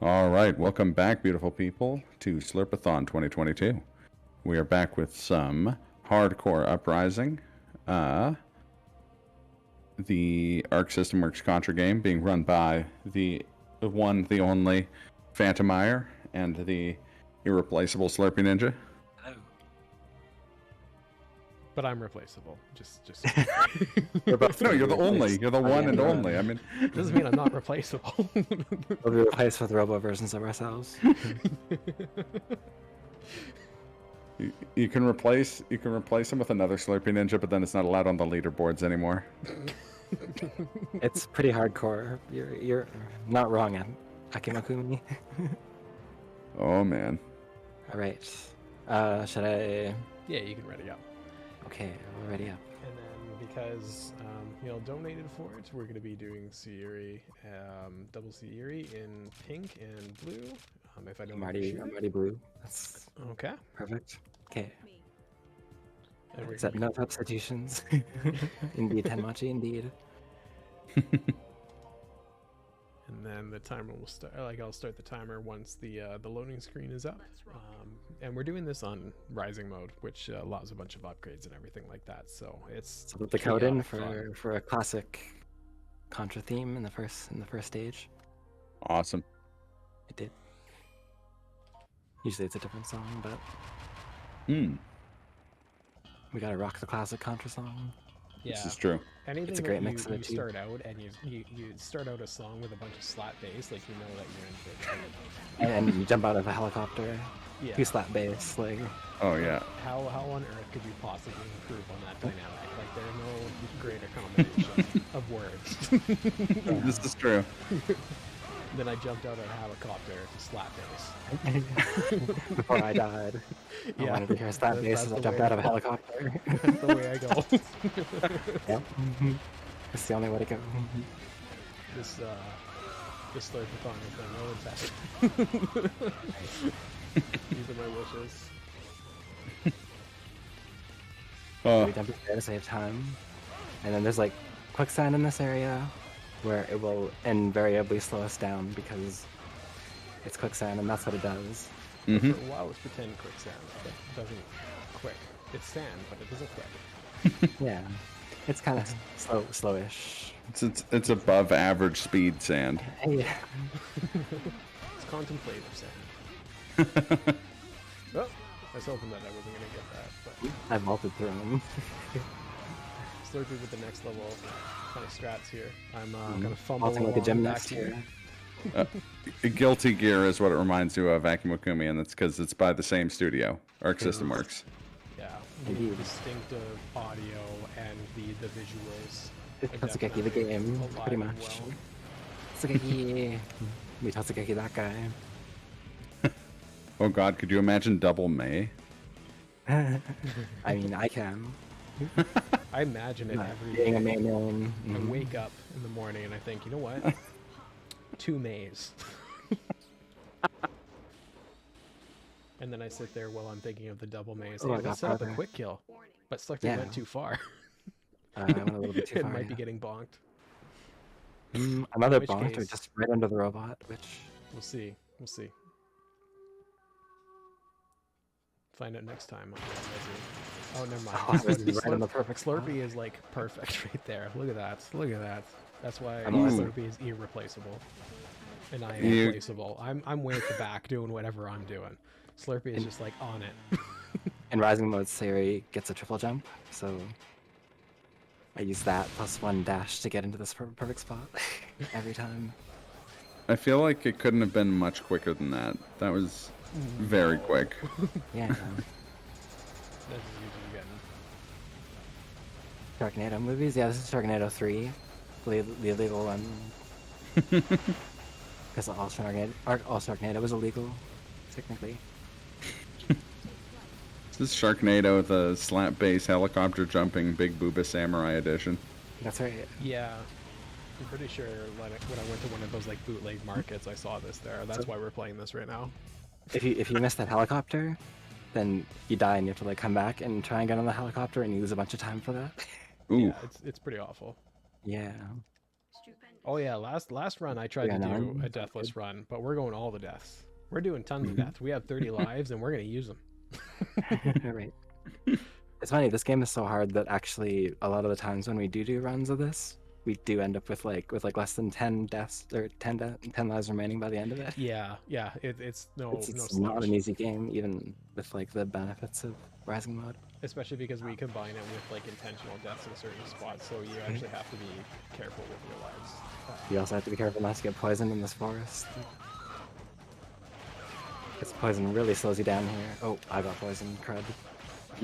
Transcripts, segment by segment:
All right, welcome back, beautiful people, to Slurpathon 2022. We are back with some hardcore Uprising. The Arc System Works Contra game being run by the one, the only Phantomire and the irreplaceable SlurpeeNin. Hello. But I'm replaceable. Just. You're both, no, you're the only. You're the one and only. I mean, doesn't mean I'm not replaceable. We'll be replaced with robo versions of ourselves. you can replace him with another SlurpeeNin, but then it's not allowed on the leaderboards anymore. It's pretty hardcore. You're not wrong, Akimakumi. Oh man. All right. Should I? Yeah, you can ready up. Okay, we're ready up. And then because Neil donated for it, we're going to be doing Siri, double Siri in pink and blue. If I don't I'm already blue. That's okay. Perfect. Okay. And Is that no substitutions? Indeed, Tenmachi, indeed. And then the timer will start. I'll start the timer once the loading screen is up. And we're doing this on Rising mode, which allows a bunch of upgrades and everything like that. So it's So put the code in for a classic Contra theme in the first stage. Awesome. It did. Usually it's a different song, but we gotta rock the classic Contra song. Yeah, this is true. Anything it's a great that mix of the two. Start out and you start out a song with a bunch of slap bass, like you know that you're in for it. And you jump out of a helicopter. Yeah. You slap bass, like. Oh yeah. How on earth could you possibly improve on that dynamic? Like there's no greater combination of words. This is true. Then I jumped out of a helicopter to slap bass. Before I died. I wanted to hear slap bass as I jumped out of a helicopter. That's the way I go. Yeah. It's the only way to go. This Slurpathon is my no test. These are my wishes. We jump in there to save time. And then there's like quicksand in this area where it will invariably slow us down because it's quicksand and that's what it does. For a while it's pretend quicksand, but it doesn't quick. It's sand, but it doesn't quick. Yeah. It's kind of slowish. It's above average speed sand. Yeah. It's contemplative sand. Oh, I was hoping that I wasn't going to get that, but I vaulted through them. Slurpee with the next level kind of strats here. I'm going to fumble Vaulting like a along gymnast back here. Guilty Gear is what it reminds you of, Akimakumi, and that's because it's by the same studio, Arc System Works. Yeah, the distinctive audio and the visuals. It's Tatsugeki the game, pretty much. Well. Tatsugeki. We Tatsugeki that guy. Oh god, could you imagine Double May? I mean, I can. I imagine it every Being day. a main. I wake up in the morning and I think, you know what? 2 Mays. And then I sit there while I'm thinking of the double maze. Hey, let's set up a quick kill. But Slurpee went too far. I went a little bit too It far. might be getting bonked. Another which bonk or case- just right under the robot, which... We'll see. We'll see. Find out next time. Oh, never mind. Oh, I was right on the perfect spot. Slurpee is like perfect right there. Look at that. Look at that. That's why Ooh. Slurpee is irreplaceable. And I am replaceable. I'm way at the back doing whatever I'm doing. Slurpee is just like on it. In Rising mode, Siri gets a triple jump, so I use that plus 1 dash to get into this perfect spot every time. I feel like it couldn't have been much quicker than that. That was very quick. Yeah. That's usually getting. Sharknado movies? Yeah, this is Sharknado 3. The illegal one. Because all Sharknado was illegal, technically. This is Sharknado, the slap bass helicopter jumping Big Booba Samurai edition. That's right. Yeah. I'm pretty sure when I went to one of those like bootleg markets, I saw this there. That's why we're playing this right now. If you miss that helicopter, then you die and you have to like come back and try and get on the helicopter and you lose a bunch of time for that. Ooh. Yeah, it's pretty awful. Yeah. Oh yeah, last run I tried Yeah, to do none. a deathless run, but we're going all the deaths. We're doing tons of deaths. We have 30 lives, and we're gonna use them. Right. It's funny, this game is so hard that actually a lot of the times when we do runs of this, we do end up with like less than 10 deaths or 10 lives remaining by the end of it. Yeah, it's no It's no not slouch. an easy game, even with like the benefits of Rising mode. Especially because we combine it with like intentional deaths in certain spots, so you actually have to be careful with your lives. You also have to be careful not to get poisoned in this forest. This poison really slows you down here. Oh, I got poisoned, crud.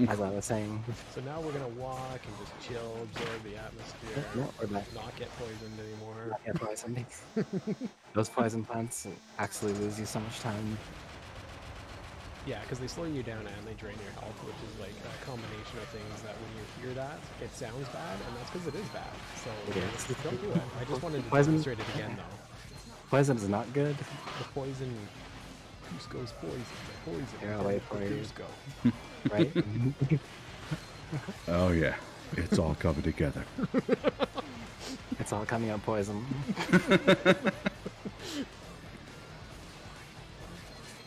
As I was saying. So now we're gonna walk and just chill, absorb the atmosphere, No, we're back. not get poisoned anymore. Not get poisoned. Those poison plants actually lose you so much time. Yeah, because they slow you down and they drain your health, which is like a combination of things that when you hear that, it sounds bad, and that's because it is bad. So don't do it. I just wanted to demonstrate it again, though. Poison is not good. The poison, Cusco's poison. The poison. Here, I'll wait for you. Cusco. Right? Oh yeah, it's all coming together. It's all coming out poison.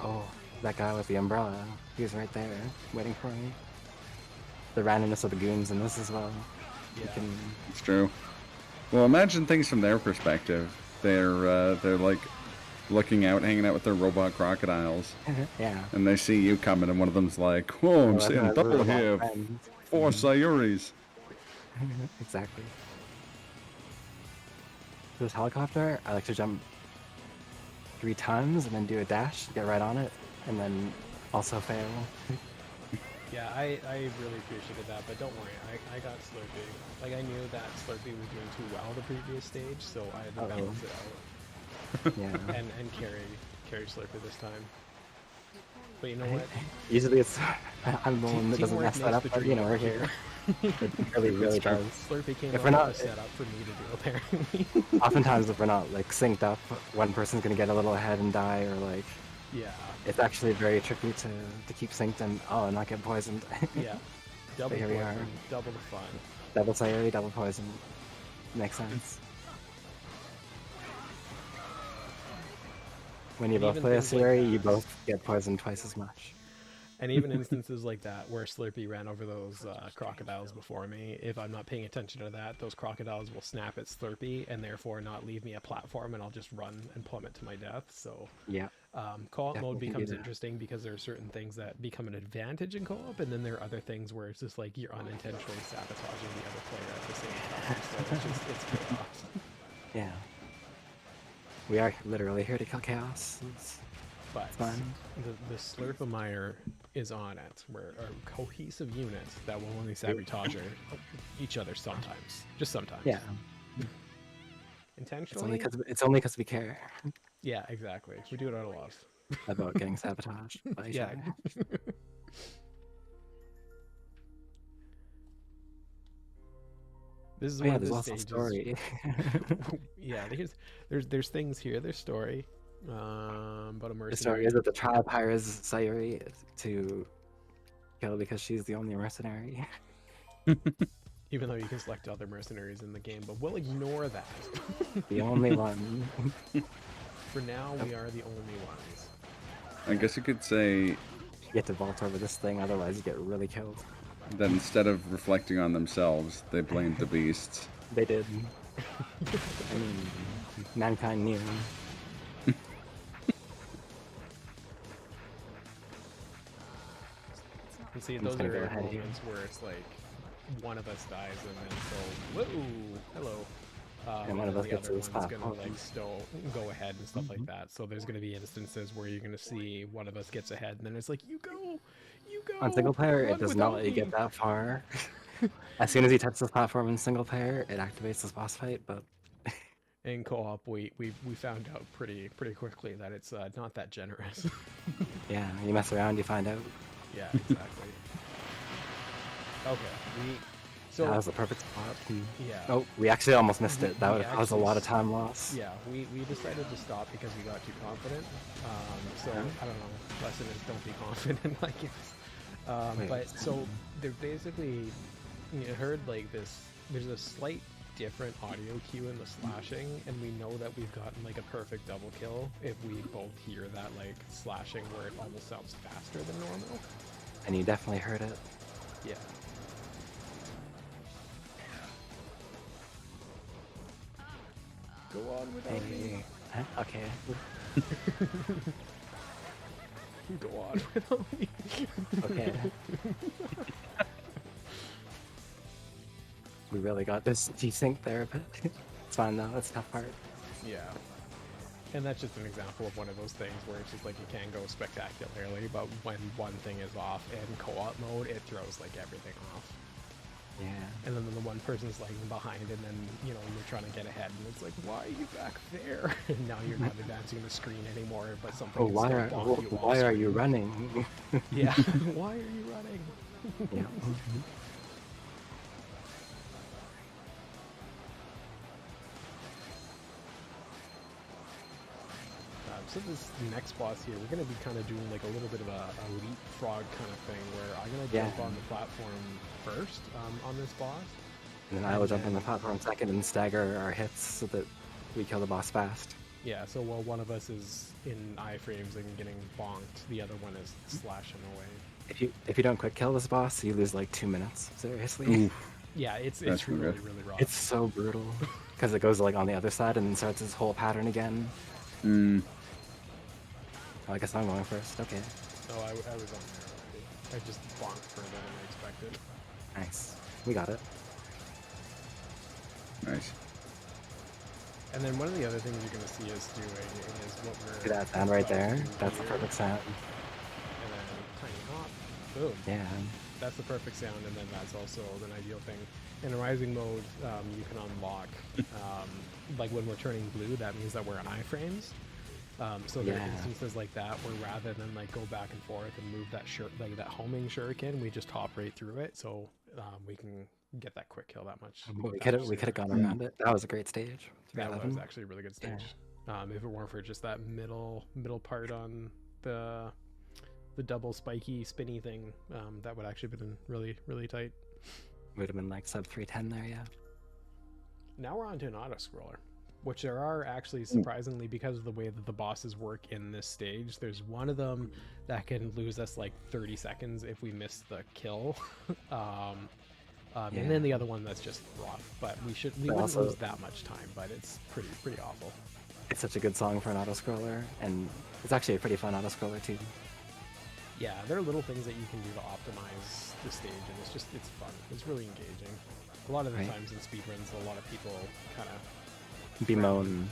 Oh, that guy with the umbrella. He was right there, waiting for me. The randomness of the goons in this as well. Yeah. It's true. Well, imagine things from their perspective. They're like looking out, hanging out with their robot crocodiles, Yeah. and they see you coming, and one of them's like, "Whoa, I'm Well, seeing that's double robot here, friends. 4 Sayuris." Exactly. This helicopter, I like to jump 3 times and then do a dash, get right on it, and then also fail. Yeah, I really appreciated that, but don't worry, I got Slurpee. Like, I knew that Slurpee was doing too well the previous stage, so I had to balance it out. Yeah. and carry Slurpee this time. But you know what? Usually it's I'm the one that doesn't Teamwork mess that makes up, the but dream you know, we're work here. It really It's true. does. Slurpee came If up we're with not- a setup for me to do, apparently. Oftentimes if we're not like synced up, one person's gonna get a little ahead and die, or like Yeah. it's actually very tricky to keep synced and not get poisoned. Yeah. Double here we are. poison, double the fun. Double Sayuri, double poison. Makes sense. When you And both even play a things like Sayuri, that. you both get poisoned twice as much. And even instances like that where Slurpee ran over those crocodiles before me, if I'm not paying attention to that, those crocodiles will snap at Slurpee and therefore not leave me a platform, and I'll just run and plummet to my death. So Yeah. co-op mode Definitely becomes do that. interesting because there are certain things that become an advantage in co-op, and then there are other things where it's just like you're unintentionally sabotaging the other player at the same time. So it's chaos. Yeah. We are literally here to kill chaos. It's But fun. the Slurpamire is on it. We're a cohesive unit that will only sabotage each other sometimes. Just sometimes. Yeah. Intentionally? It's only because we care Yeah, exactly. We do it out of love. about getting sabotaged by each Yeah. other. This is Oh, one yeah, of there's the also a stages. story. Yeah, there's things here. There's story. But a The mercenary. story is that the tribe hires Sayuri to kill because she's the only mercenary. Even though you can select other mercenaries in the game, but we'll ignore that. The only one. For now, we are the only ones. I guess you could say You get to vault over this thing, otherwise you get really killed. that instead of reflecting on themselves, they blamed the beasts. They did. I mean, mankind knew. You see, I'm those just gonna are go ahead here. moments where it's like one of us dies and then so whoa, hello. And one of then us the gets other to the one's spot. gonna like still go ahead and stuff like that. So there's gonna be instances where you're gonna see one of us gets ahead and then it's like you go. On single player, run it does not without let you me." get that far. As soon as you touch the platform in single player, it activates this boss fight, but In co-op, we found out pretty quickly that it's not that generous. yeah, you mess around, you find out. Yeah, exactly. Okay, so That was the perfect spot. yeah. Oh, we actually almost missed it. That We would have caused a actually lot of time loss. Yeah, we decided to stop because we got too confident. So I don't know. Lesson is don't be confident, I guess. Wait, But so they're basically, you heard like this. There's a slight different audio cue in the slashing, and we know that we've gotten like a perfect double kill if we both hear that like slashing where it almost sounds faster than normal. And you definitely heard it. Yeah. Go on without me. Huh? Okay. Go on without me. Okay. We really got this desync there, but it's fine though. That's the tough part. Yeah. And that's just an example of one of those things where it's just like you can go spectacularly, but when one thing is off in co-op mode, it throws like everything off. Yeah. And then the one person's lagging behind, and then, you know, you're trying to get ahead, and it's like, why are you back there? And now you're not advancing the screen anymore, but something Oh, can why still are bonk you why off are you screen. running? Yeah. Why are you running? Yeah. So this next boss here, we're going to be kind of doing like a little bit of a leapfrog kind of thing, where I'm going to jump on the platform first on this boss. And then I will jump on the platform second and stagger our hits so that we kill the boss fast. Yeah, so while one of us is in iframes and getting bonked, the other one is slashing away. If you don't quick kill this boss, you lose like 2 minutes. Seriously. Yeah, it's That's really, good. really rough. It's so brutal. Because it goes like on the other side and then starts this whole pattern again. Oh, I guess I'm going first. Okay. Oh, I was on there already. I just bonked further than I expected. Nice. We got it. Nice. And then one of the other things you're going to see us doing is what we're... See that sound right there? about to do That's the here. perfect sound. And then tiny hop. Boom. Yeah. That's the perfect sound, and then that's also an ideal thing. In a rising mode, you can unlock, like when we're turning blue, that means that we're in iframes. So there are instances like that where rather than like go back and forth and move that that homing shuriken, we just hop right through it, so we can get that quick kill that much. We could have gone around it. That was a great stage. That 311. was actually a really good stage. If it weren't for just that middle part on the double spiky spinny thing, that would actually have been really, really tight. Would have been like sub 310 there, yeah. Now we're on to an auto scroller, which there are actually, surprisingly, because of the way that the bosses work in this stage. There's one of them that can lose us like 30 seconds if we miss the kill. And then the other one that's just rough, but we wouldn't also lose that much time, but it's pretty awful. It's such a good song for an auto scroller, and it's actually a pretty fun auto scroller too. Yeah, there are little things that you can do to optimize the stage, and it's fun. It's really engaging. A lot of the times in speedruns, a lot of people kind of bemoan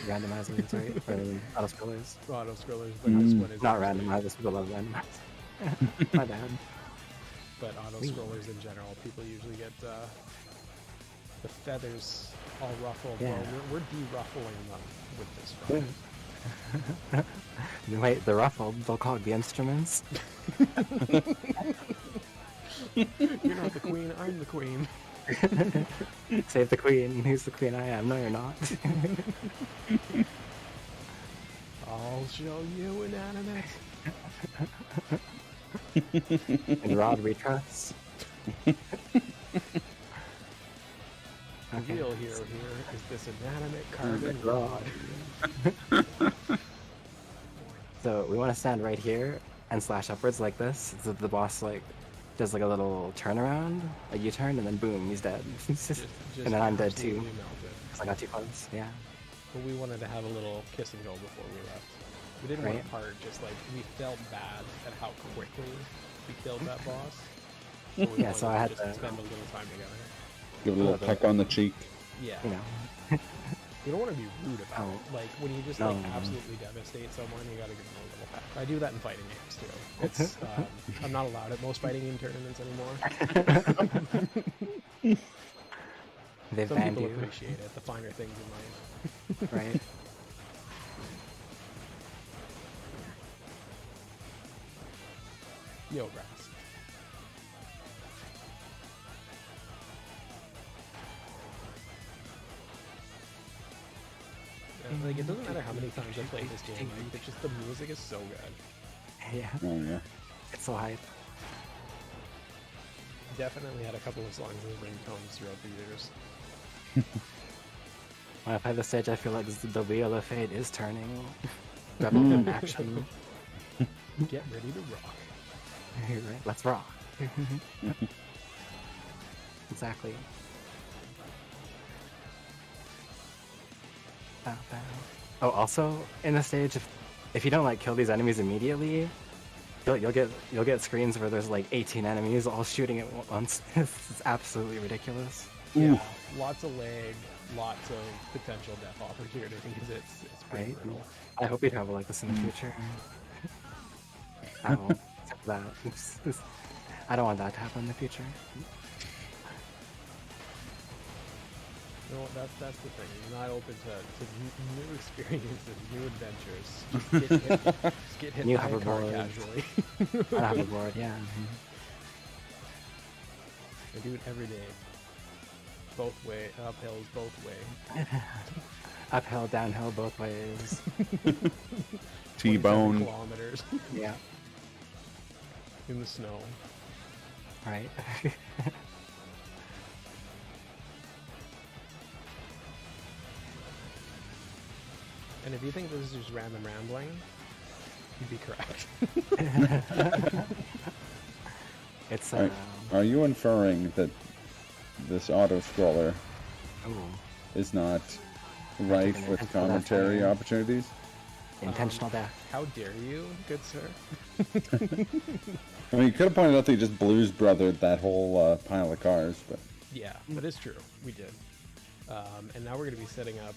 randomizers, right? Or auto scrollers. Auto scrollers, but this one is Not randomizers, people love randomizers. My bad. But auto scrollers in general, people usually get the feathers all ruffled. Yeah. Well, we're de-ruffling them with this one. Wait, the ruffled, they'll cog the instruments. You're not the queen, I'm the queen. Save the queen. Who's the queen? I am. No, you're not. I'll show you inanimate. And Rod we trust. The real hero here is this inanimate carbon Rod. So we want to stand right here and slash upwards like this. So the boss like does like a little turnaround, a U-turn, and then boom, he's dead. Just and then I'm dead too. absolutely melted. Because I got too close. Yeah. But we wanted to have a little kiss and go before we left. We didn't want to part, just like we felt bad at how quickly we killed that boss. So we Yeah, so wanted I had just to spend a little time together. Give it a little peck on the cheek. Yeah. You know. You don't want to be rude about it. Like when you just like absolutely devastate someone, you gotta give them a little peck. I do that in fighting games too. It's I'm not allowed at most fighting game tournaments anymore. They've Some banned people you. appreciate it, the finer things in life. Right. Yo, grass. Yeah, like it doesn't matter how many times I play this game, like, it's just the music is so good. Yeah. Oh yeah. It's so hype. Definitely had a couple of songs as ringtones throughout the years. When I play the stage, I feel like the wheel of fate is turning. Rebel in action. Get ready to rock. Right, let's rock. Exactly. Bow, bow. Oh, also in the stage, if you don't like kill these enemies immediately, you'll get screens where there's like 18 enemies all shooting at once. It's absolutely ridiculous. Yeah, lots of lag, lots of potential death opportunities. It's pretty Right? brutal. I hope we travel like this in the future. I won't accept that. I don't want that to happen in the future. You know, that's the thing. You're not open to new experiences, new adventures. Just get hit New by a car hoverboard. casually. I have a board, yeah. I do it every day. Both way, uphills both way. Uphill, downhill, both ways. 27 T-bone. kilometers Yeah. in the snow. Right. And if you think this is just random rambling, you'd be correct. It's Are you inferring that this auto-scroller ooh, is not rife Taking with it. commentary That's opportunities? intentional death. How dare you, good sir? I mean, you could have pointed out that you just blues brothered that whole pile of cars, but Yeah, that is true. We did. And now we're going to be setting up,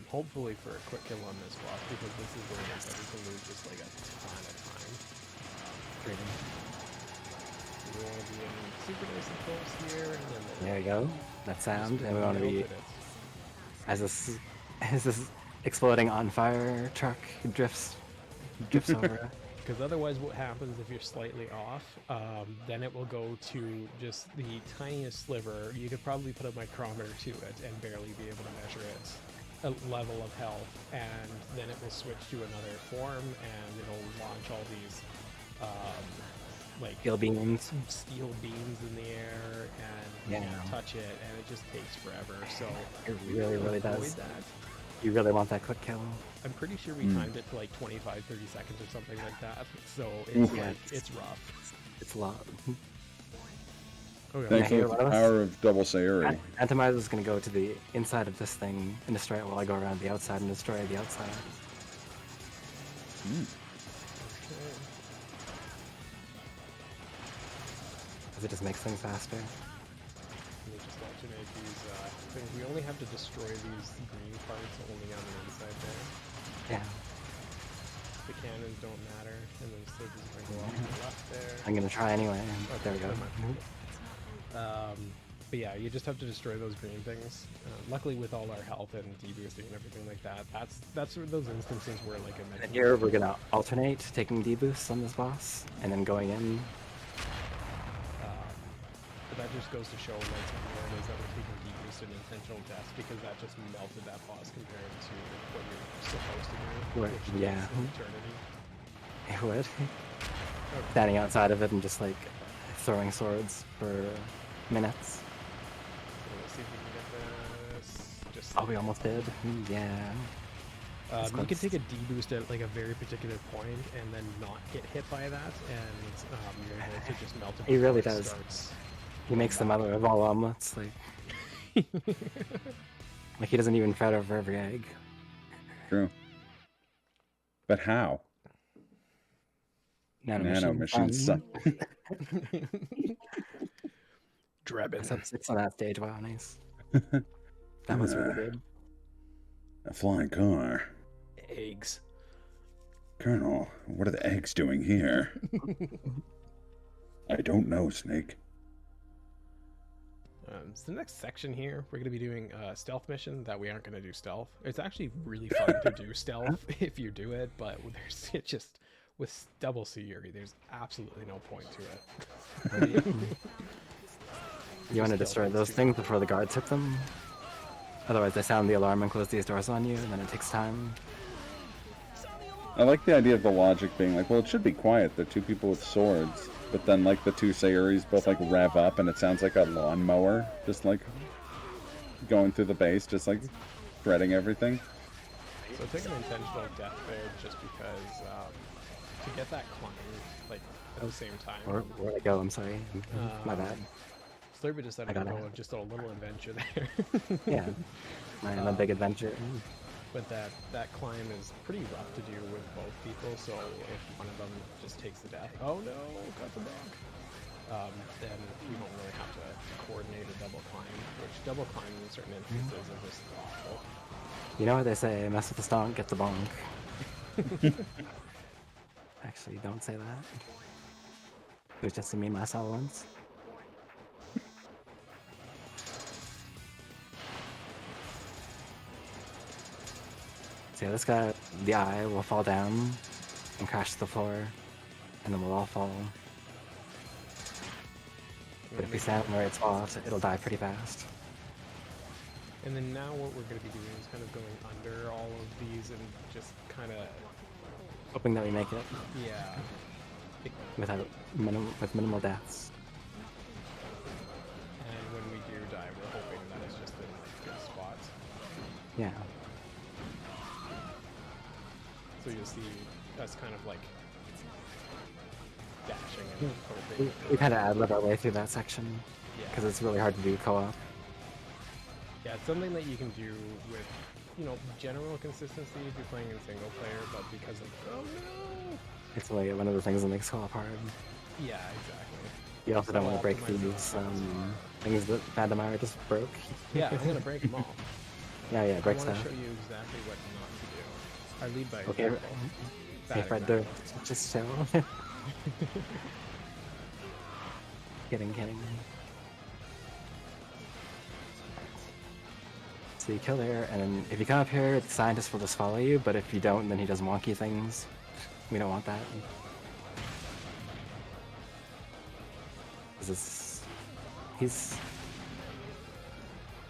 hopefully for a quick kill on this boss, because this is where we're starting to lose just like a ton of time. We want to be in super nice and close here, and then There you go. That sound, and we want to be open it. as this exploding on fire truck drifts over. Because otherwise what happens if you're slightly off, then it will go to just the tiniest sliver. You could probably put a micrometer to it and barely be able to measure its level of health, and then it will switch to another form, and it'll launch all these like Steel beams. steel beams in the air, and you Yeah. can't touch it, and it just takes forever. So It we really, wanna really avoid does. that. You really want that quick kill. I'm pretty sure we timed it to like 25, 30 seconds or something like that. So it's Yeah, like, it's rough. It's a lot. Okay. thanks hear for what the else? power of double Sayuri. Phantomizer is going to go to the inside of this thing and destroy it while I go around the outside and destroy the outside. Because it just makes things faster. Let me just alternate these things. We only have to destroy these green parts only on the inside there. Yeah. The cannons don't matter, and then Slurpee's going to go off to the left there. I'm going to try anyway. There we go. But yeah, you just have to destroy those green things. Luckily, with all our health and deboosting and everything like that, that's sort of those instances where like a And here we're going to alternate taking deboosts on this boss and then going in. But that just goes to show like where it is that we're taking deboost and intentional deaths, because that just melted that boss compared to what you're supposed to do. Right, Which yeah. takes eternity. It would. Standing outside of it and just like throwing swords for minutes. So let's see if we can get this. Just Oh, we almost did. Yeah. That's you can close. take a deboost at like a very particular point and then not get hit by that, and you're able to just melt it. He really before it does. starts. He makes the mother of all omelets. Like he doesn't even fret over every egg. True. But how? Nano machines suck. Drebin. Sub 6 on that stage. Wow, nice. That was really good. A flying car. Eggs. Colonel, what are the eggs doing here? I don't know, Snake. So the next section here, we're going to be doing a stealth mission that we aren't going to do stealth. It's actually really fun to do stealth if you do it, but there's it just with double Sayuri, there's absolutely no point to it. You want to destroy those things before the guards hit them? Otherwise they sound the alarm and close these doors on you, and then it takes time. I like the idea of the logic being like, well, it should be quiet. They're two people with swords. But then, like, the two Sayuris both, like, rev up, and it sounds like a lawnmower. Just like... going through the base, just like shredding everything. So take an intentional death there just because to get that climb like at the same time. Where'd I go? I'm sorry. My bad. Slurpee decided to go on just a little adventure there. Yeah. My big adventure. But that climb is pretty rough to do with both people, so if one of them just takes the death, oh no, got the dog, then we don't really have to coordinate a double climb, which double climb in certain instances are just awful. You know what they say, mess with the stonk, get the bonk. Actually, don't say that. It was just a meme I saw once. So yeah, this guy, the eye will fall down and crash to the floor, and then we'll all fall. But if we stand where it's off, it'll die pretty fast. And then now what we're going to be doing is kind of going under all of these and just kind of... Hoping that we make it. Yeah. With minimal deaths. And when we do die, we're hoping that it's just in like good spots. Yeah. So you'll see us kind of like dashing and hoping. We kind of ad-lib our way through that section. Yeah. Because it's really hard to do co-op. Yeah, it's something that you can do with, you know, general consistency if you're playing in single player, but because of, oh no! It's like one of the things that makes co-op hard. Yeah, exactly. You also don't want to break Optimize these things that Phantomire just broke. Yeah, I'm gonna break them all. Yeah, break I stuff. want to show you exactly what not to do. I lead by Okay, example. hey Bad Fred, example. just chill. Kidding. So you kill there, and if you come up here, the scientist will just follow you, but if you don't, then he does wonky things. We don't want that.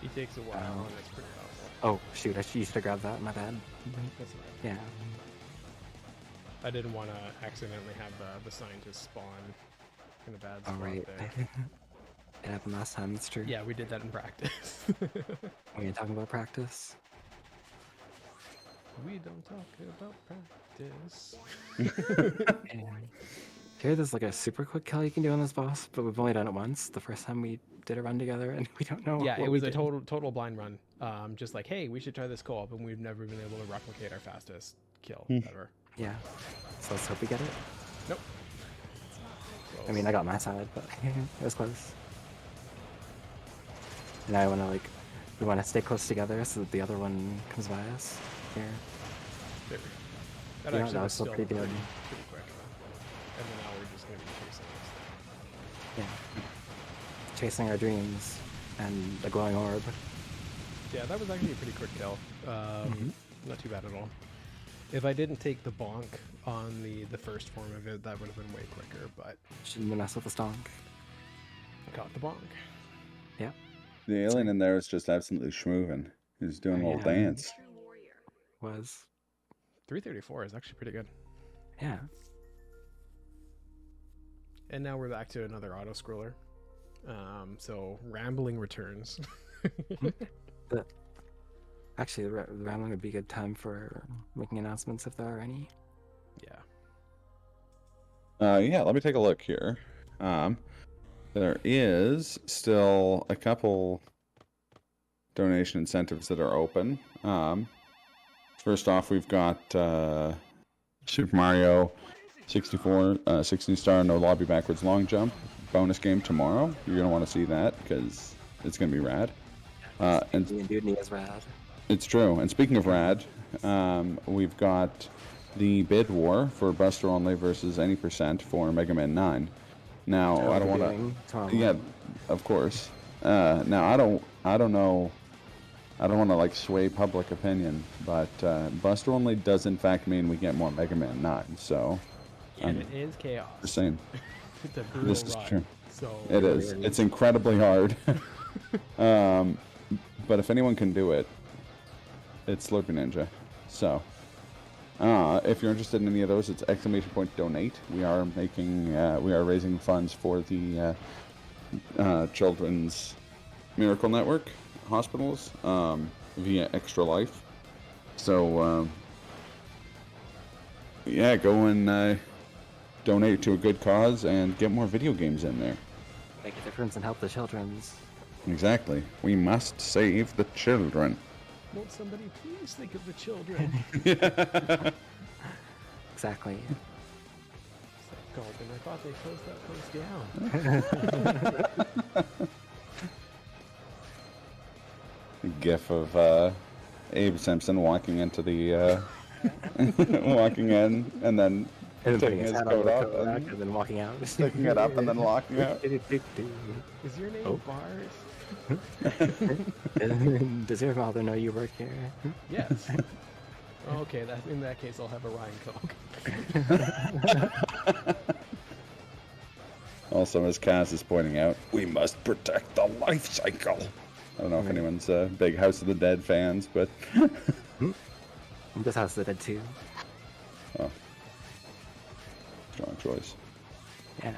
He takes a while, and it's pretty powerful. Oh, shoot, I should have grabbed that, my bad. That's all right. Yeah. I didn't want to accidentally have the scientist spawn in a bad spot Alright. there. It happened last time, it's true. Yeah, we did that in practice. Are you talking about practice? We don't talk about practice. Yeah. Here, there's like a super quick kill you can do on this boss, but we've only done it once. The first time we did a run together, and we don't know. Yeah, what it was we a did. total blind run. Just like, hey, we should try this co-op, and we've never been able to replicate our fastest kill ever. Yeah. So let's hope we get it. Nope. I mean, I got my side, but it was close. And I want to we want to stay close together so that the other one comes by us. Here. There. That Yeah, actually that was was still still pretty pretty good. quick. And then now we're just going to be chasing this thing. Yeah. Chasing our dreams and the glowing orb. Yeah, that was actually a pretty quick kill. Not too bad at all. If I didn't take the bonk on the first form of it, that would have been way quicker, but Shouldn't mess with the stonk. got the bonk. Yeah. The alien in there is just absolutely schmoovin'. He's doing a little Yeah. dance. Was. 334 is actually pretty good. Yeah. And now we're back to another auto-scroller. So rambling returns. Actually, the rambling would be a good time for making announcements if there are any. Yeah. Yeah, let me take a look here. There is still a couple donation incentives that are open. First off, we've got Super Mario 64 16-star no lobby backwards long jump bonus game tomorrow. You're going to want to see that because it's going to be rad. And Dude is rad. it's true. And speaking of rad, we've got the bid war for Buster Only versus any percent for Mega Man 9. Now, I don't want to... Yeah, of course. Now, I don't know... I don't want to, like, sway public opinion, but Buster Only does, in fact, mean we get more Mega Man 9, so... And it is chaos. Just saying. It's a brutal This is run, true. So It is. It's incredibly hard. But if anyone can do it, it's SlurpeeNinja. So, if you're interested in any of those, it's !donate. We are making, we are raising funds for the Children's Miracle Network. hospitals via Extra Life. So yeah, go and donate to a good cause and get more video games in there. Make a difference and help the children's. Exactly. We must save the children. Won't somebody please think of the children? Exactly. It's like, Golden, I thought they closed that place down. GIF of Abe Simpson walking into the walking in and then And then taking putting his his hat on coat the off coat rack and and then walking out. picking it up and then locking out. Is your name Bars? Does your father know you work here? Yes. Okay, in that case, I'll have a Ryan Coke. Also, as Kaz is pointing out, we must protect the life cycle. I don't know if anyone's big House of the Dead fans, but This House of the Dead 2. oh, strong choice. Yeah.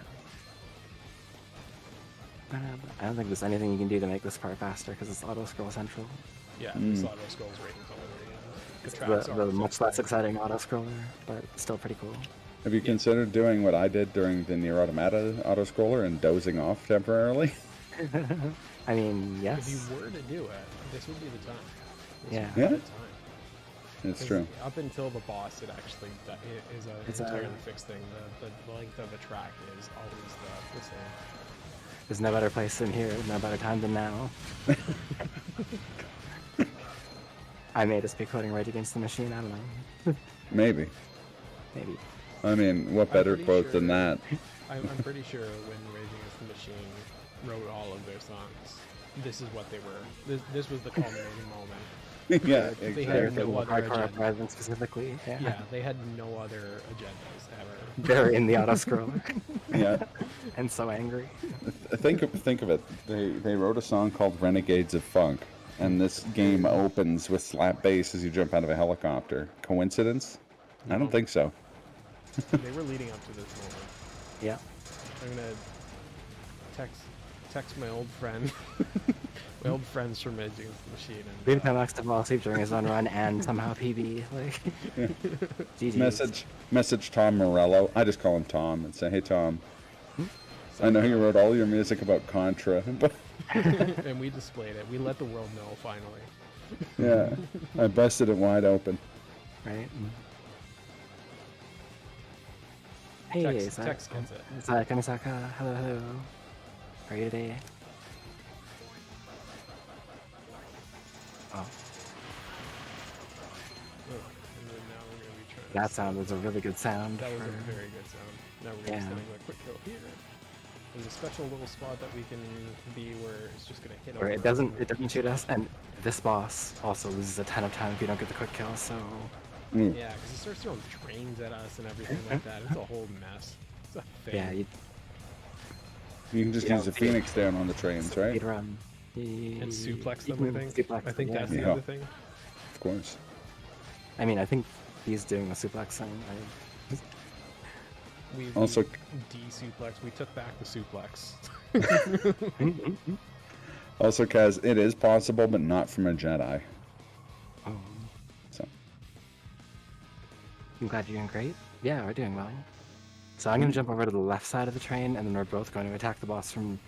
I don't think there's anything you can do to make this part faster because it's auto scroll central. Yeah, this auto scrolls right until the It's tracks the are much less exciting auto scroller, but still pretty cool. Have you considered doing what I did during the Nier Automata autoscroller and dozing off temporarily? I mean, If yes. you were to do it, this would be the time. This Yeah. would be Yeah. the time. It's 'Cause true. Up until the boss, it actually is an It's a- entirely fixed thing. The length of the track is always the same. There's no better place than here, no better time than now. I may just be quoting Rage Against the Machine, I don't know. Maybe. Maybe. I mean, what better pretty quote than sure- that? I'm pretty sure when Rage Against the Machine wrote all of their songs, this is what they were. This was the culminating moment. Yeah, They had exactly. no other Hardcore agenda. Uprising specifically. Yeah. Yeah, they had no other agendas ever. They're in the auto scroller. Yeah. And so angry. Think of it. They wrote a song called Renegades of Funk, and this game opens with slap bass as you jump out of a helicopter. Coincidence? I don't think so. They were leading up to this moment. Yeah. I'm gonna text my old friend, my old friends from Rage Against the Machine, and Leave him next to fall asleep during his own run and somehow PB. Like, GG's. Message Tom Morello. I just call him Tom and say, "Hey Tom, I know you wrote all your music about Contra, but and we displayed it. We let the world know finally. yeah, I busted it wide open." Right? Hey, Tex gets it. Kamisaka. Hello, hello. How are you today? Oh, Oh, and then now we're gonna be trying. that sound was a really good sound. That was for- a very good sound. Now we're gonna Yeah. be setting a quick kill here. There's a special little spot that we can be where it's just gonna hit. Where over it doesn't shoot us, and this boss also loses a ton of time if you don't get the quick kill. So Mm. Yeah, because it starts throwing trains at us and everything like that. It's a whole mess. It's a thing. yeah, You can just Yeah. use a phoenix down on the trains, right? speedrun. And suplex them, I think. Suplex I think them, that's yeah. the Yeah. other thing. Of course. I mean, I think he's doing the suplex thing. We Also- de-suplex. We took back the suplex. Also, Kaz, it is possible, but not from a Jedi. Oh, So I'm glad you're doing great. Yeah, we're doing well. So I'm gonna jump over to the left side of the train, and then we're both going to attack the boss from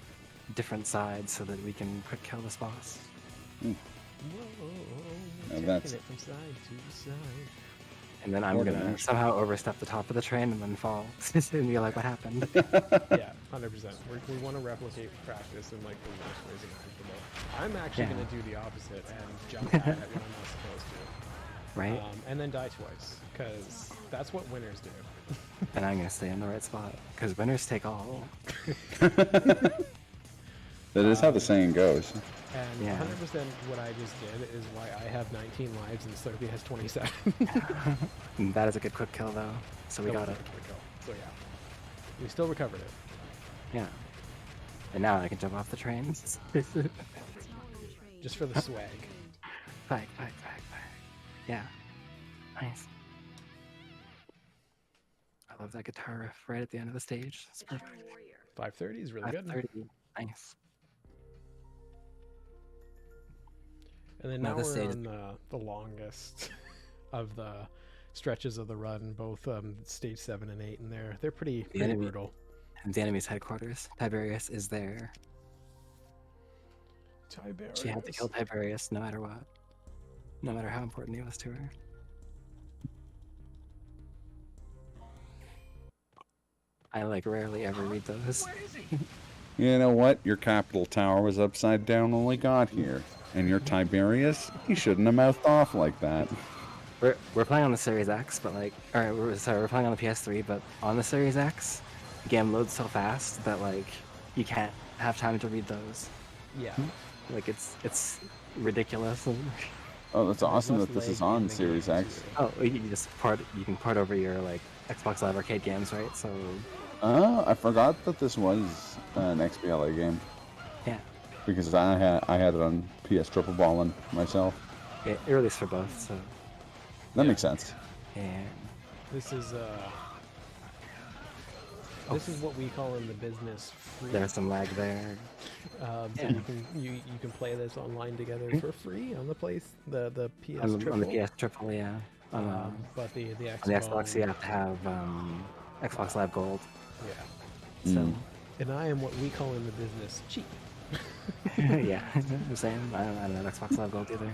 different sides so that we can quick kill this boss. Whoa, And taking that's- it from side to side. And then I'm More gonna than that. somehow overstep the top of the train and then fall and be like, "What happened?" Yeah, 100%. We want to replicate practice in like the worst ways imaginable. I'm actually Yeah. going to do the opposite and jump at it when I'm not supposed to. Right? And then die twice, because that's what winners do. And I'm gonna stay in the right spot because winners take all. that is how the saying goes. And Yeah. 100% what I just did is why I have 19 lives and Slurpee has 27. And that is a good quick kill though, so we That got was it. a quick kill. So yeah, we still recovered it. Yeah. And now I can jump off the trains. Just for the swag. Fag. Yeah. Nice. I love that guitar riff right at the end of the stage. It's perfect. 530 is really good. 5:30. Nice. And then No, now this we're stage- on the longest of the stretches of the run, both stage 7 and 8, and they're pretty enemy- brutal. And the enemy's headquarters. Tiberius is there. Tiberius. She had to kill Tiberius no matter what. No matter how important he was to her. I like rarely ever read those. You know what? Your capital tower was upside down when we got here. And your Tiberius, he shouldn't have mouthed off like that. We're playing on the Series X, but like, or we're playing on the PS3, but on the Series X, the game loads so fast that like you can't have time to read those. Yeah. Like it's ridiculous. Oh, that's awesome less that this lag is on in the Series game, X. too. Oh, you can port over your like Xbox Live Arcade games, right? So I forgot that this was an XBLA game. yeah, Because I had it on PS Triple Ballin' myself. it released for both. So That Yeah. makes sense. and This is what we call in the business free. there's some lag there. So Yeah. you can play this online together for free on the the PS On Triple. the PS Triple, yeah. On But the the Xbox, you have to have Xbox Live Gold. Yeah. So And I am what we call in the business cheap. yeah, I'm saying I don't have Xbox Live Gold either.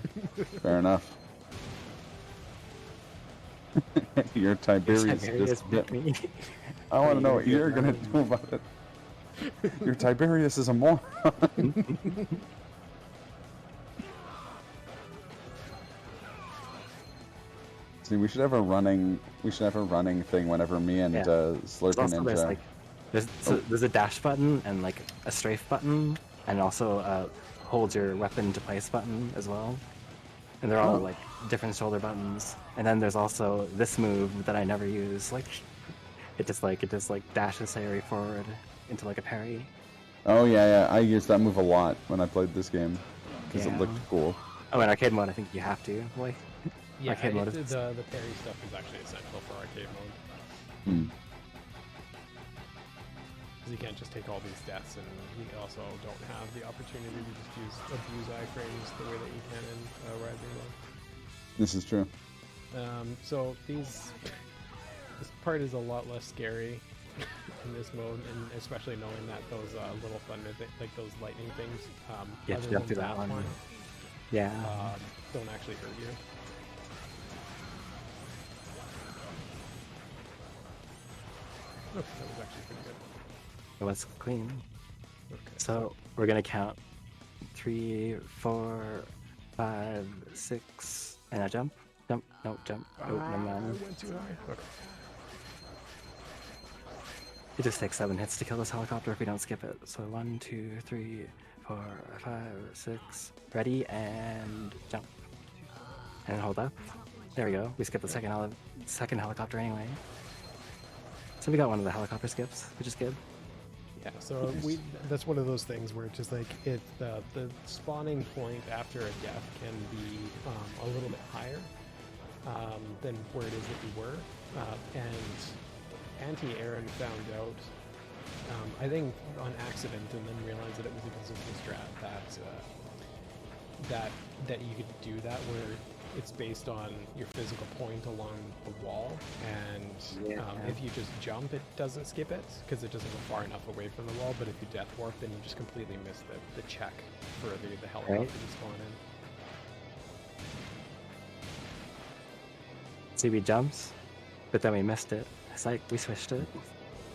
Fair enough. Your Tiberius Tiberius just bit me. I want to know what You're you're gonna lying. do about it. Your Tiberius is a moron. See, we should have a running thing whenever me and Yeah. Slurpee Also, there's Ninja. like there's a dash button and like a strafe button, and also hold your weapon to place button as well. And they're all Oh. like different shoulder buttons. And then there's also this move that I never use. Like it just dashes Sayori forward into like a parry. Oh yeah, I used that move a lot when I played this game because Yeah. it looked cool. Oh, in arcade mode, I think you have to. Like, Yeah, arcade mode is- the parry stuff is actually essential for arcade mode. Hmm. Because you can't just take all these deaths, and you also don't have the opportunity to just abuse iframes the way that you can in Rising mode. This is true. So this part is a lot less scary in this mode, and especially knowing that those little thunder, like those lightning things, you other have to jump than through that one. one, Yeah. don't actually hurt you. Oh, that was actually pretty good. It was clean. Okay. So we're gonna count 3, 4, 5, 6, and a jump. Jump. No, jump. Oh, never I mind. went too high. Okay. It just takes 7 hits to kill this helicopter if we don't skip it. So 1, 2, 3, 4, 5, 6. Ready and jump. And hold up. There we go. We skipped the second helicopter anyway. So we got one of the helicopter skips, which is good. Yeah, so that's one of those things where it's just like the spawning point after a death can be a little bit higher than where it is that you were. And Anti-Aaron found out, I think on accident, and then realized that it was a consistent strat that you could do that where it's based on your physical point along the wall, and Yeah. if you just jump, it doesn't skip it because it doesn't go far enough away from the wall. But if you death warp, then you just completely miss the check for the helicopter Right. to spawn in. See, we jumped, but then we missed it. It's like we switched it.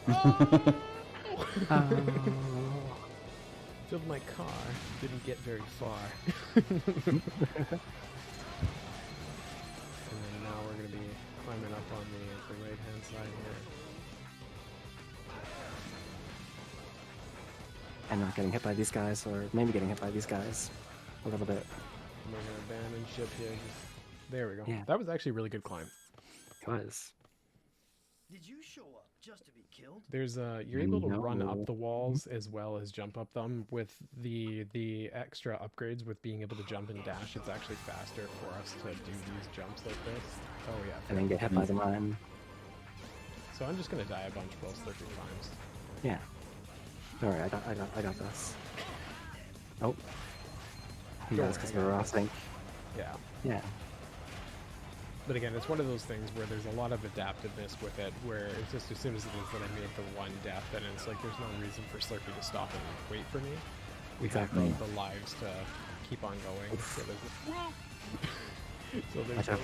Oh. Filled my car, didn't get very far. And then now we're going to be climbing up on the right hand side here. And not getting hit by these guys, or maybe getting hit by these guys a little bit. I'm going to abandon ship here. There we go. Yeah. That was actually a really good climb. It was. Did you show up just to be killed? There's you're able to run No. up the walls as well as jump up them with the extra upgrades with being able to jump and dash. It's actually faster for us to do these jumps like this. Oh yeah. And then get hit by the mine. So I'm just gonna die a bunch both 30 times. Yeah. Don't worry, I got this. Oh. Don't That's because worry, I we're got off sync. Yeah. Yeah. But again, it's one of those things where there's a lot of adaptiveness with it, where it's just as soon as it is that I made the one death, then it's like there's no reason for Slurpee to stop and wait for me. We have Exactly. the lives to keep on going. So there's, so there's Watch no out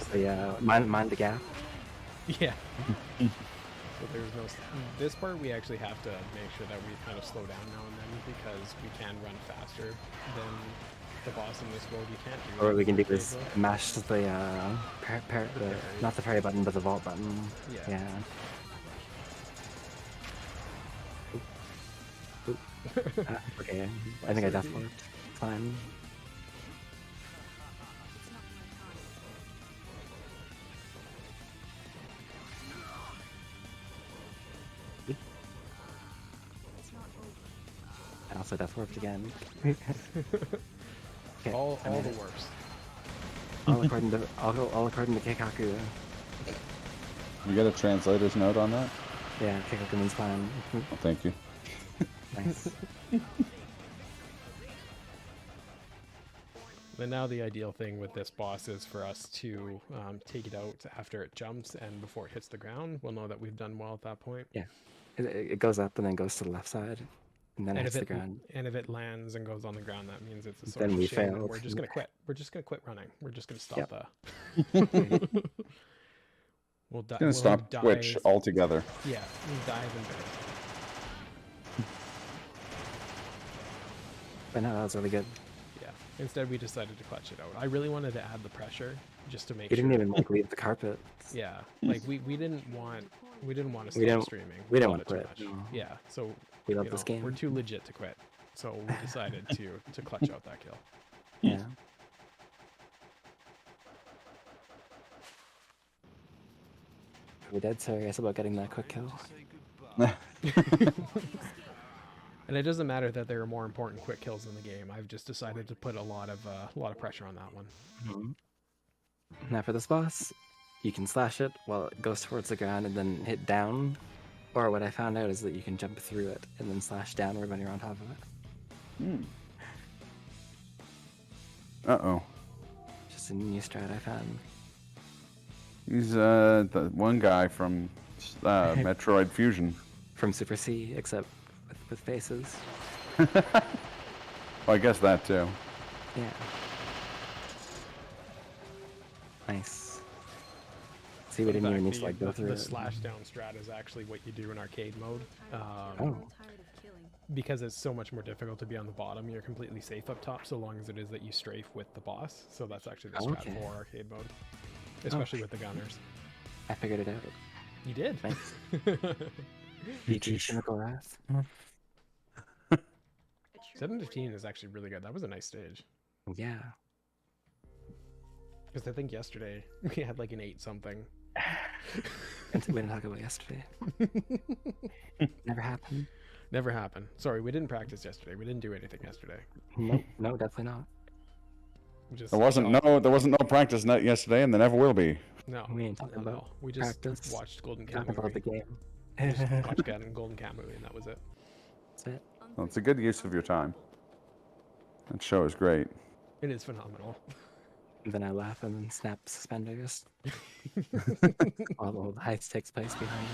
for the, mind the gap. yeah. So there's no. This part we actually have to make sure that we kind of slow down now and then because we can run faster than the boss in this mode. You can't do. Or what we can do arcade is mode. mash the, not the parry button, but the vault button. Yeah. Yeah. Oop. Okay, I think I death warped. Fine. I also death warped again. Okay, all I made the it. warps. All according to Keikaku. You get a translator's note on that? Yeah, Keikaku means fine. Well, thank you. Nice. But now the ideal thing with this boss is for us to take it out after it jumps and before it hits the ground. We'll know that we've done well at that point. Yeah. It goes up and then goes to the left side. And then it And hits if the it ground. lands and goes on the ground, that means it's a sort Then of we shame, and failed. we're just gonna quit. We're just gonna quit running. We're just gonna stop Yep. the. We'll die. Gonna stop Twitch altogether. Yeah, we'll dive in bed. But no, that was really good. Yeah. Instead, we decided to clutch it out. I really wanted to add the pressure just to make You sure. didn't even like leave the carpet. Yeah, like we didn't want to stop didn't- streaming. we didn't love wanna it too quit, much. no. Yeah, so We love you this know, game. we're too legit to quit. So we decided to clutch out that kill. Yeah. We're dead serious about getting that quick kill. And it doesn't matter that there are more important quick kills in the game. I've just decided to put a lot of pressure on that one. Now for this boss, you can slash it while it goes towards the ground and then hit down. Or what I found out is that you can jump through it and then slash downward when you're on top of it. Uh-oh. Just a new strat I found. He's the one guy from Metroid Fusion. From Super C, except with faces. Well, I guess that too. Yeah. Nice. See, we In didn't even fact, need to like go through the it. slash down strat is actually what you do in arcade mode. Oh. Because it's so much more difficult to be on the bottom, you're completely safe up top so long as it is that you strafe with the boss. So that's actually the strat Okay. for arcade mode, especially with the gunners. I figured it out. You did. Nice. BG Chemical Wrath. 715 is actually really good. That was a nice stage. Yeah. Because I think yesterday we had like an 8 something. And we didn't talk about yesterday. Never happened. Never happened. Sorry, we didn't practice yesterday. We didn't do anything yesterday. Nope. No, definitely not. We just There wasn't no practice net yesterday, and there never will be. No, We ain't talking not at about all. We just practice. watched Golden Cat Talking about the movie. game. We just watched Golden Cat movie, and that was it. That's it. Well, it's a good use of your time. That show is great. It is phenomenal. And then I laugh and then snap suspenders. While the heist takes place behind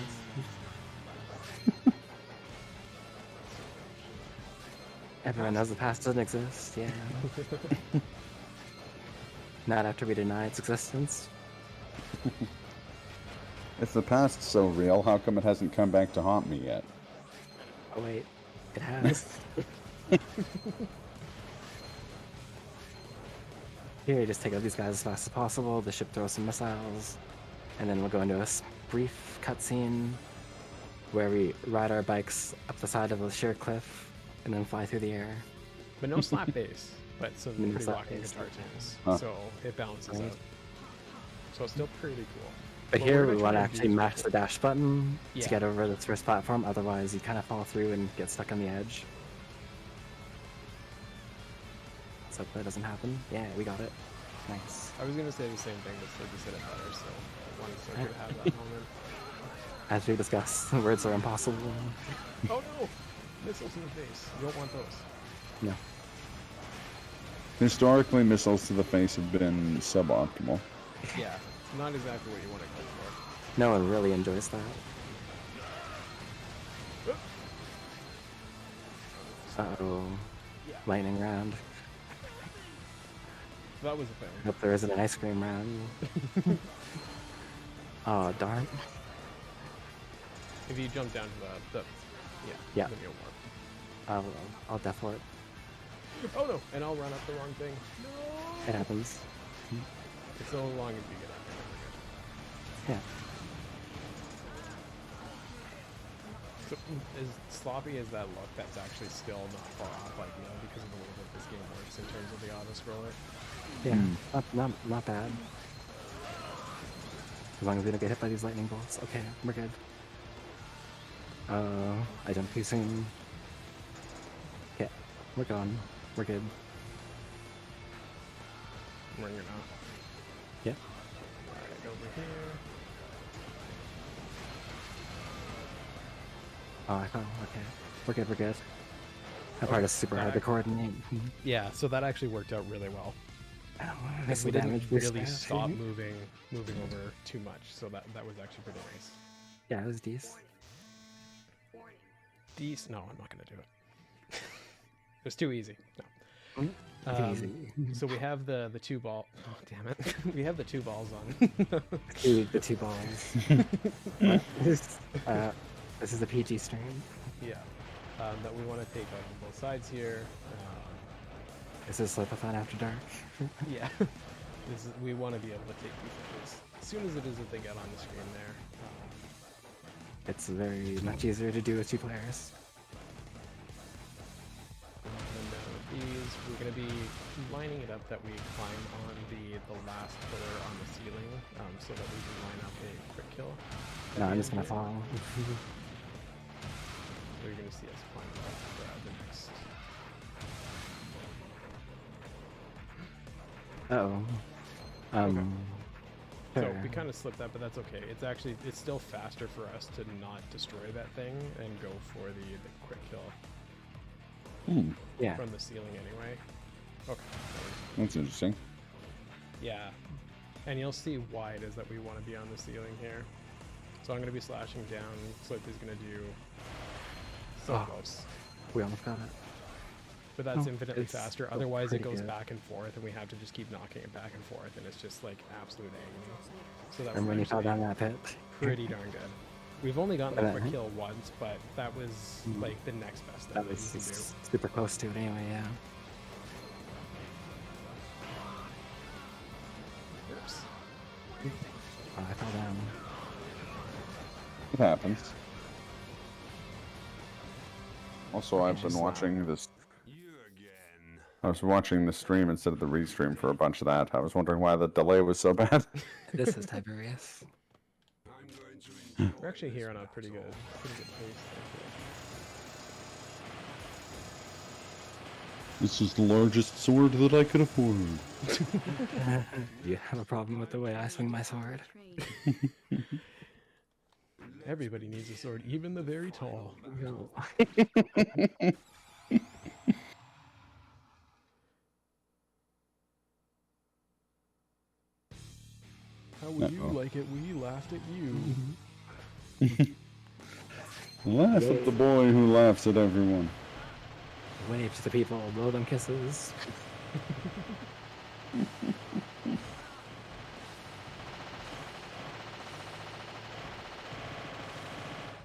us. Everyone knows the past doesn't exist, yeah. Not after we deny its existence. If the past's so real, how come it hasn't come back to haunt me yet? Oh wait, it has. Here, just take out these guys as fast as possible. The ship throws some missiles, and then we'll go into a brief cutscene where we ride our bikes up the side of a sheer cliff and then fly through the air. But no slap bass, but some No pretty slap rocking bass. guitar tunes. Huh. So it balances Right. out. So it's still pretty cool. But Well, here we're we gonna want to try actually use- mash the dash button Yeah. to get over this first platform, otherwise you kind of fall through and get stuck on the edge. So that doesn't happen. Yeah, we got it. Nice. I was gonna say the same thing, but Slurpee said it better, so I wanted Slurpee to have that moment. As we discussed, words are impossible. Oh no! Missiles in the face. You don't want those. No. Historically, missiles to the face have been suboptimal. Yeah, not exactly what you want to go for. No one really enjoys that. Uh-oh. Yeah. Lightning round. That was a thing. Hope there isn't an ice cream round. Oh, darn. If you jump down to the Yeah. then you'll warp. I'll death warp. Oh no! And I'll run up the wrong thing. No! It happens. It's so long as you get up there. Yeah. So, as sloppy as that look, that's actually still not far off ideal because of the way that this game works in terms of the auto-scroller. Yeah, not bad. As long as we don't get hit by these lightning bolts. Okay, we're good. I jumped too soon. Yeah, we're gone. We're good. Ring it now. Yeah. Alright, over here. Oh, I found. Okay, we're good. We're good. That part is super hard to coordinate. Yeah, so that actually worked out really well. That's We the didn't damage really boost. stop moving over too much, so that was actually pretty nice. Yeah, it was decent. No, I'm not gonna do it. It was too easy. No. Easy. So we have the two ball. Oh damn it! We have the two balls on. The two balls. This is a PG stream. Yeah. That we want to take on both sides here. This is Slurpathon After Dark. Yeah. We want to be able to take these things as soon as it is that they get on the screen there. It's very much easier to do with 2 players. And with these, we're going to be lining it up that we climb on the last pillar on the ceiling, so that we can line up a quick kill. No, I'm just gonna fall. So you're going to see us climb up the next. Uh-oh. So Sure. we kind of slipped that, but that's okay. It's still faster for us to not destroy that thing and go for the quick kill Yeah. from the ceiling anyway. Okay. That's interesting. Yeah. And you'll see why it is that we want to be on the ceiling here. So I'm going to be slashing down. Slurpy's going to do so close. We almost got it. But that's infinitely it's faster. still Otherwise, it pretty goes good. back and forth, and we have to just keep knocking it back and forth, and it's just like absolute agony. So that Remember when you fell down that pit? pretty darn good. We've only gotten the But, quick kill once, but that was like the next best thing That that was you can do. super close to it anyway, yeah. Oops. Oh, I fell down. It happens. Also, I've been just, watching this. I was watching the stream instead of the restream for a bunch of that. I was wondering why the delay was so bad. This is Tiberius. We're actually here on a pretty good pace. This is the largest sword that I could afford. You have a problem with the way I swing my sword? Everybody needs a sword, even the very tall. How would you like it? We laughed at you. Laugh at the boy who laughs at everyone. Wave to the people, blow them kisses.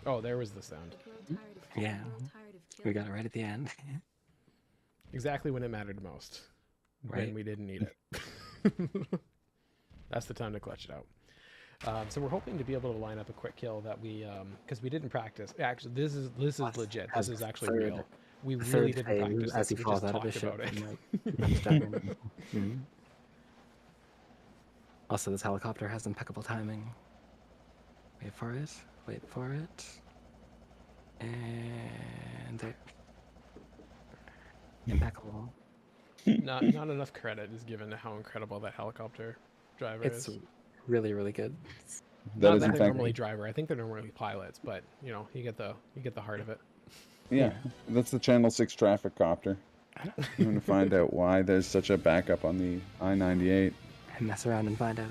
Oh, there was the sound. Yeah, we got it right at the end. Exactly when it mattered most. Right. When we didn't need it. That's the time to clutch it out. So we're hoping to be able to line up a quick kill that we, because we didn't practice. Actually, this is legit. This is actually real. We really didn't practice as this. he We just falls out of his talked ship. about it. Mhm. Also, this helicopter has impeccable timing. Wait for it. Wait for it. And there. Impeccable. Not enough credit is given to how incredible that helicopter driver It's is. really, really good. Not is that in they're fact. normally driver. I think they're normally pilots, but you know, you get the heart of it. Yeah, that's the Channel 6 traffic copter. I'm going to find out why there's such a backup on the I-98. Mess around and find out.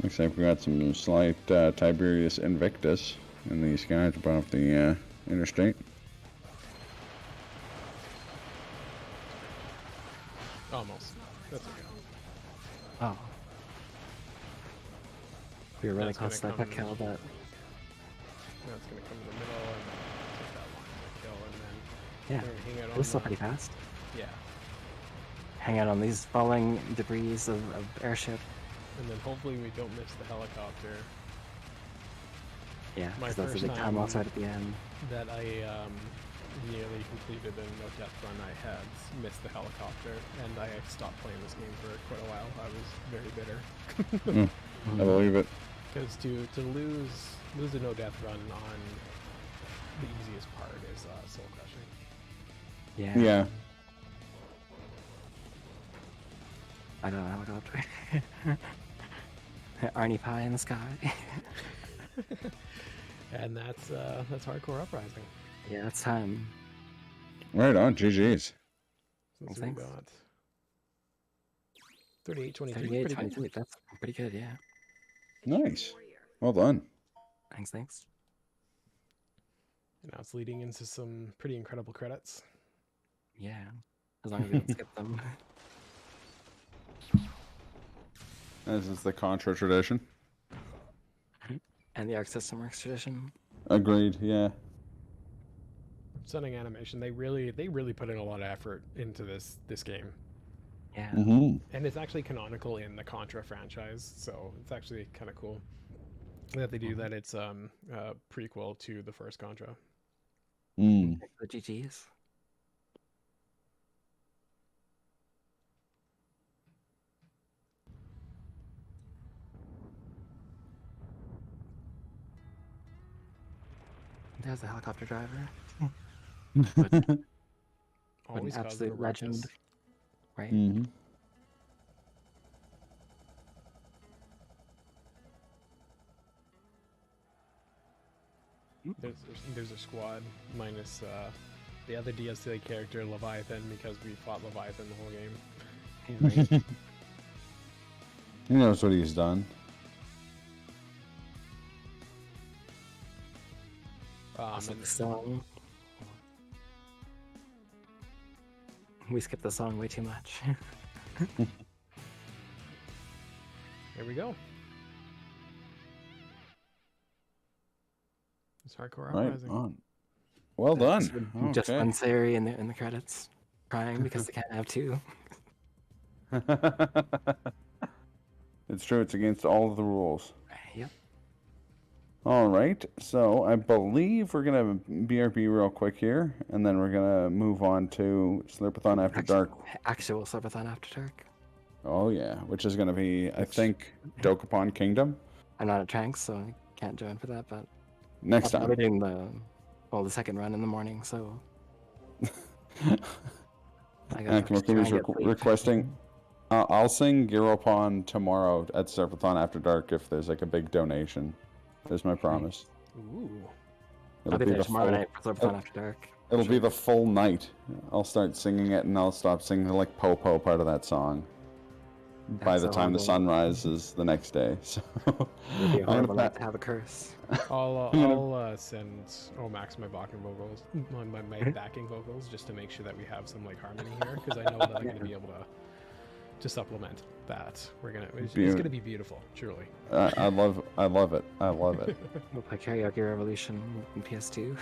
Looks like we got some slight Tiberius Invictus in the skies above the interstate. Almost. That's okay. Oh. We were really That's close to gonna that come- kill, but That's gonna come in the middle and then take that line to kill, and then yeah, we're gonna hang out it on was still the- pretty fast. Yeah, Hang out on these falling debris of airship. and then hopefully we don't miss the helicopter. Yeah, My because that's a first big time time- loss right at the end. That I nearly completed a no death run. I had missed the helicopter, and I stopped playing this game for quite a while. I was very bitter I believe it. because to lose a no death run on the easiest part is soul crushing. Yeah. Yeah. I don't know helicopter. Arnie Pie in the sky. And that's hardcore uprising. Yeah, it's time. Right on. GG's. Since we Thanks. got 38-23. 38, Pretty 23. good. That's pretty good, yeah. Nice. Well done. Thanks. And now it's leading into some pretty incredible credits. Yeah. As long as we don't skip them. As is the Contra tradition. And the Arc System Works tradition. Agreed. Yeah. Stunning animation. They really put in a lot of effort into this game. Yeah. Mm-hmm. And it's actually canonical in the Contra franchise, so it's actually kind of cool that they do that. It's a prequel to the first Contra. Mm. The GGs. There's the helicopter driver. Always An causes a absolute legend. ruckus. Right? Mm-hmm. There's a squad minus the other DLC character Leviathan, because we fought Leviathan the whole game. Yeah, right. He knows what he's done. Also, And the song. We skipped the song way too much. there we go. It's hardcore Right uprising. on. Well done. Just Okay. one Sari in the credits, crying because they can't have two. It's true. It's against all of the rules. Yep. All right. So I believe we're gonna BRB real quick here, and then we're gonna move on to Slurpathon After Dark. Actual Slurpathon After Dark. Oh yeah, which is gonna be, I think, Dokapon Kingdom I'm not at Tranks, so I can't join for that, but next I'll be time. doing the second run in the morning, so I gotta try Akamakumi and is get sleep. requesting. I'll sing Giropon tomorrow at Slurpathon After Dark if there's like a big donation. There's my promise. Ooh. I'll be there the tomorrow full- night for Slurpathon After Dark. It'll be the full night. I'll start singing it, and I'll stop singing the like po-po part of that song by That's the so time the horrible. sun rises the next day. So It would be a I'm gonna horrible night pa- to have a curse. I'll send Omax my backing vocals, my backing vocals, just to make sure that we have some like harmony here, because I know that I'm gonna be able to supplement that. It's gonna be beautiful, truly. I love it. I love it. We'll play Karaoke Revolution in PS2.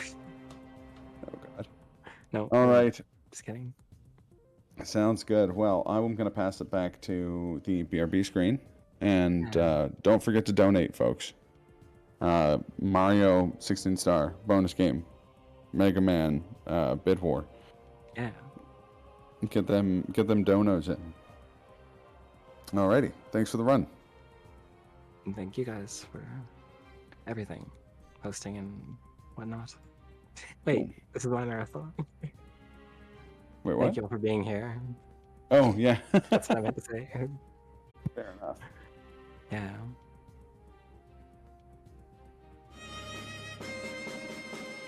Oh god. No. All right. Just kidding. Sounds good. Well, I'm going to pass it back to the BRB screen. And don't forget to donate, folks. Mario 16 star bonus game. Mega Man Bid War. Yeah. Get them donos in. Alrighty. Thanks for the run. And thank you guys for everything. Hosting and whatnot. Wait, this is my marathon. Wait, what? Thank you all for being here. Oh, yeah. That's what I meant to say. Fair enough. Yeah.